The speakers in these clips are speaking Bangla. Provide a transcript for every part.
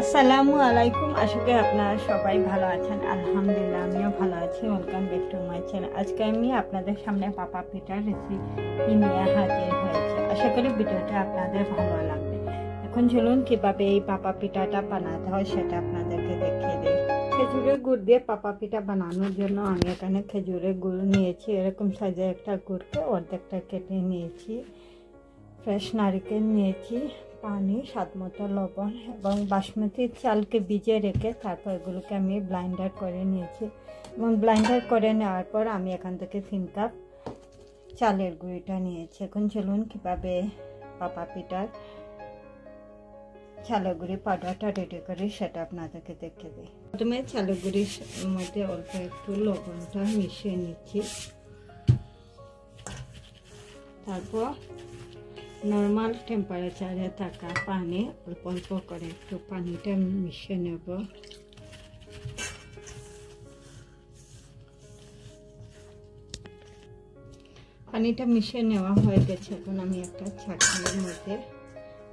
আসসালামু আলাইকুম। আশা করি আপনারা সবাই ভালো আছেন। আলহামদুলিল্লাহ আমিও ভালো আছি। Welcome back to my channel. আজকে আমি আপনাদের সামনে পাপা পিঠার রেসিপি নিয়ে হাজির হয়েছি। আশা করি ভিডিওটা আপনাদের ভালো লাগবে। এখন চলুন কিভাবে এই পাপা পিঠাটা বানাতে হয় সেটা আপনাদেরকে দেখিয়ে দিই। খেজুরের গুড় দিয়ে পাপা পিঠা বানানোর জন্য আমি এখানে খেজুরের গুড় নিয়েছি। এরকম সাইজের একটা গুড়কে অর্ধেকটা কেটে নিয়েছি। ফ্রেশ নারকেল নিয়েছি, পানি, স্বাদ মতো লবণ এবং বাসমতি চালকে ভিজিয়ে রেখে তারপর এগুলোকে আমি ব্লাইন্ডার করে নিয়েছি। এবং ব্লাইন্ডার করে নেওয়ার পর আমি এখান থেকে 3 কাপ চালের গুঁড়িটা নিয়েছি। এখন চলুন কীভাবে পাপা পিঠার চালের গুঁড়ি পাউডারটা রেডি করি সেটা আপনাদেরকে দেখে দিই। প্রথমে চালের গুঁড়ির মধ্যে অল্প একটু লবণটা মিশিয়ে নিচ্ছি। তারপর নর্মাল টেম্পারেচারে থাকা পানি অল্প অল্প করে একটু পানিটা মিশিয়ে নেব। পানিটা মিশিয়ে নেওয়া হয়ে গেছে। এখন আমি একটা ছাঁকনির মধ্যে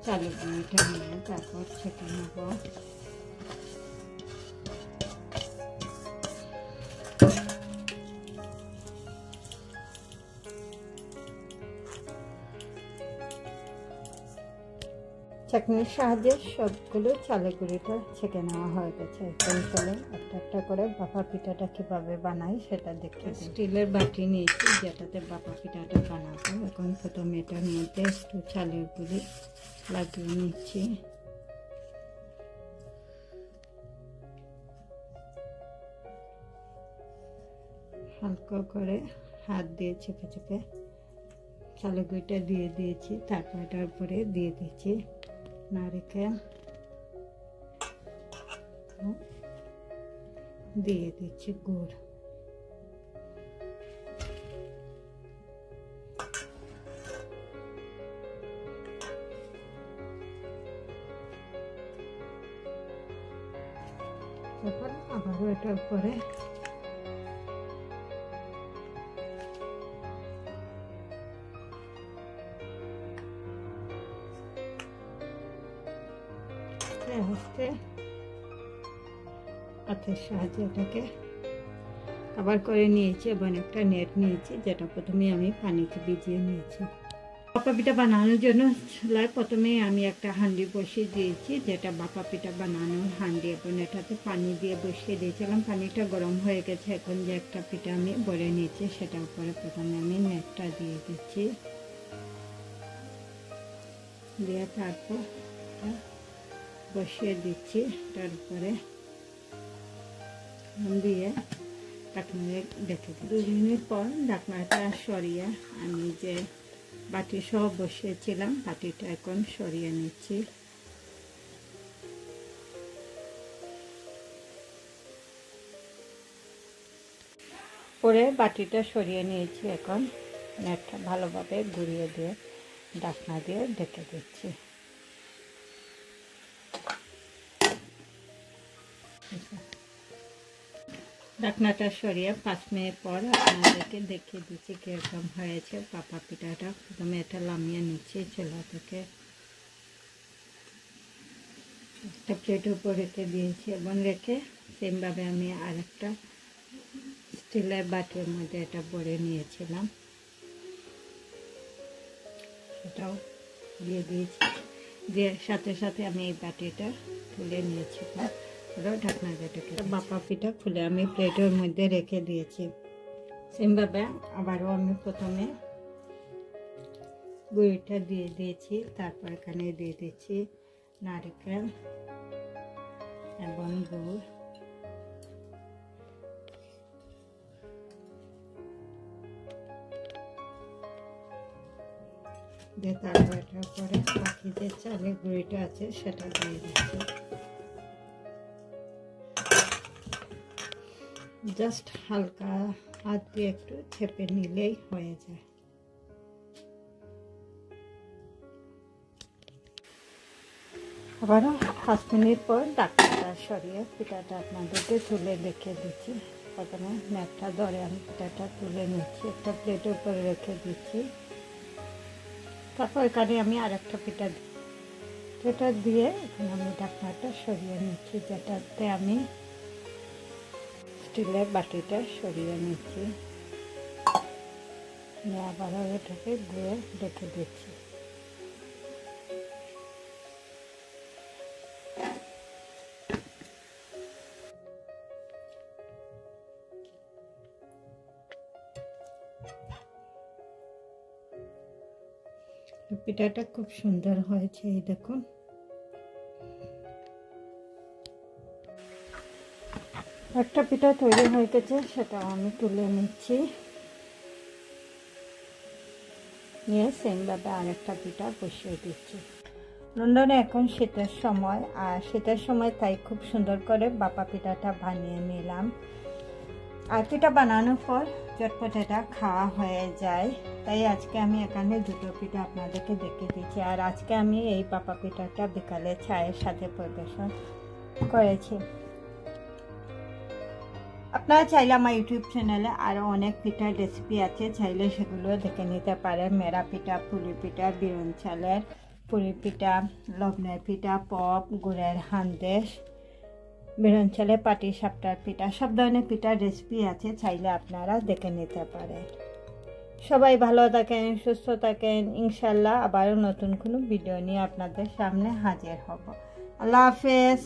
চালের গুঁড়িটা নিয়ে তারপর ছেঁকে নেব। চাকনির সাহায্যে সবগুলো চালের গুঁড়িটা ছেঁকে নেওয়া হয়ে গেছে। এখন চলে একটা একটা করে বাপা পিঠাটা কীভাবে বানাই সেটা দেখে। স্টিলের বাটি নিয়েছি যেটাতে বাপা পিঠাটা বানাবো। এখন প্রথমে এটার মধ্যে একটু চালের গুঁড়ি লাগিয়ে নিচ্ছি। হালকা করে হাত দিয়ে চেপে চেপে চালের গুঁড়িটা দিয়ে দিয়েছি। তারপর এটার উপরে দিয়ে দিচ্ছি নারকেল, দিয়ে দিচ্ছি গুড়। তারপর আবারও এটার উপরে আস্তে হাতের সাহায্যে এটাকে আবার করে নিয়েছি এবং একটা নেট নিয়েছি যেটা প্রথমে আমি পানিতে ভিজিয়ে নিয়েছি। বাপা পিঠা বানানোর জন্য চুলায় প্রথমে আমি একটা হাঁড়ি বসিয়ে দিয়েছি যেটা বাপা পিঠা বানানোর হাঁড়ি। এবং এটাতে পানি দিয়ে বসিয়ে দিয়েছিলাম। পানিটা গরম হয়ে গেছে। এখন যে একটা পিঠা আমি ভরে নিয়েছি সেটার উপরে প্রথমে আমি নেটটা দিয়ে দিচ্ছি, দিয়ে তারপর বসিয়ে দিচ্ছি। তারপরে দিয়ে ঢাকনা রেখে দিই। 2 মিনিট পর ঢাকনাটা সরিয়ে আমি যে বাটি সহ বসিয়েছিলাম বাটিটা এখন সরিয়ে নিচ্ছি। পরে বাটিটা সরিয়ে নিয়েছি। এখন নেটটা ভালোভাবে ঘুরিয়ে দিয়ে ঢাকনা দিয়ে ঢেকে দিচ্ছি। ঢাকনাটা সরিয়ে 5 মিনিট পর আপনাদেরকে দেখিয়ে দিচ্ছি কীরকম হয়েছে পাপা পিঠাটা। প্রথমে এটা নামিয়ে নিচ্ছি চুলা থেকে, একটা প্লেটের উপর রেখে দিয়েছি এবং রেখে সেমভাবে আমি আরেকটা স্টিলের বাটির মধ্যে এটা ভরে নিয়েছিলাম, সেটাও দিয়ে দিয়েছি। দিয়ে সাথে সাথে আমি এই বাটিটা তুলে নিয়েছিলাম। ঢাকনা যেটাকে বাপা পিঠা খুলে আমি প্লেটের মধ্যে রেখে দিয়েছি। সেমভাবে আবারও আমি প্রথমে গুঁড়িটা দিয়ে দিয়েছি। তারপর এখানে দিয়ে দিচ্ছি নারকেল এবং গুড়, দিয়ে তারপর এটার পরে বাকি যে চালের গুঁড়িটা আছে সেটা দিয়ে দিচ্ছি। জাস্ট হালকা হাত দিয়ে একটু চেপে নিলেই হয়ে যায়। আবারও 5 মিনিট পর ঢাকনাটা সরিয়ে পিঠাটা আপনাদেরকে তুলে দেখিয়ে দিচ্ছি। প্রথমে নেটটা ধরে আমি পিঠাটা তুলে নিচ্ছি, একটা প্লেটের উপরে রেখে দিচ্ছি। তারপর এখানে আমি আরেকটা পিঠা এটা দিয়ে এখন আমি ঢাকনাটা সরিয়ে নিচ্ছি, যেটাতে আমি স্টিলের বাটিটা সরিয়ে নিচ্ছি। আবারও এটাকে দিয়ে রেখে দিচ্ছি। পিঠাটা খুব সুন্দর হয়েছে, এই দেখুন। একটা পিঠা তৈরি হয়ে গেছে, সেটাও আমি তুলে নিচ্ছি। নিয়ে সেমভাবে আরেকটা পিঠা বসিয়ে দিচ্ছি। লন্ডনে এখন শীতের সময়, আর শীতের সময় তাই খুব সুন্দর করে বাপা পিঠাটা বানিয়ে নিলাম। আর পিঠা বানানোর পর চটপট এটা খাওয়া হয়ে যায়, তাই আজকে আমি এখানে দুটো পিঠা আপনাদেরকে দেখে দিচ্ছি। আর আজকে আমি এই বাপা পিঠাটা বিকালে চায়ের সাথে পরিবেশন করেছি। আপনারা চাইলে আমার ইউটিউব চ্যানেলে আরও অনেক পিঠার রেসিপি আছে, চাইলে সেগুলো দেখে নিতে পারেন। মেরা পিঠা, পুলি পিঠা, বিরন চালের পুলি পিঠা, লবণের পিঠা, পপ, গুড়ের হান্দেশ, বিরন চালের পাটি সাপটার পিঠা, সব ধরনের পিঠার রেসিপি আছে, চাইলে আপনারা দেখে নিতে পারেন। সবাই ভালো থাকেন, সুস্থ থাকেন। ইনশাল্লাহ আবারও নতুন কোনো ভিডিও নিয়ে আপনাদের সামনে হাজির হব। আল্লাহ হাফেজ।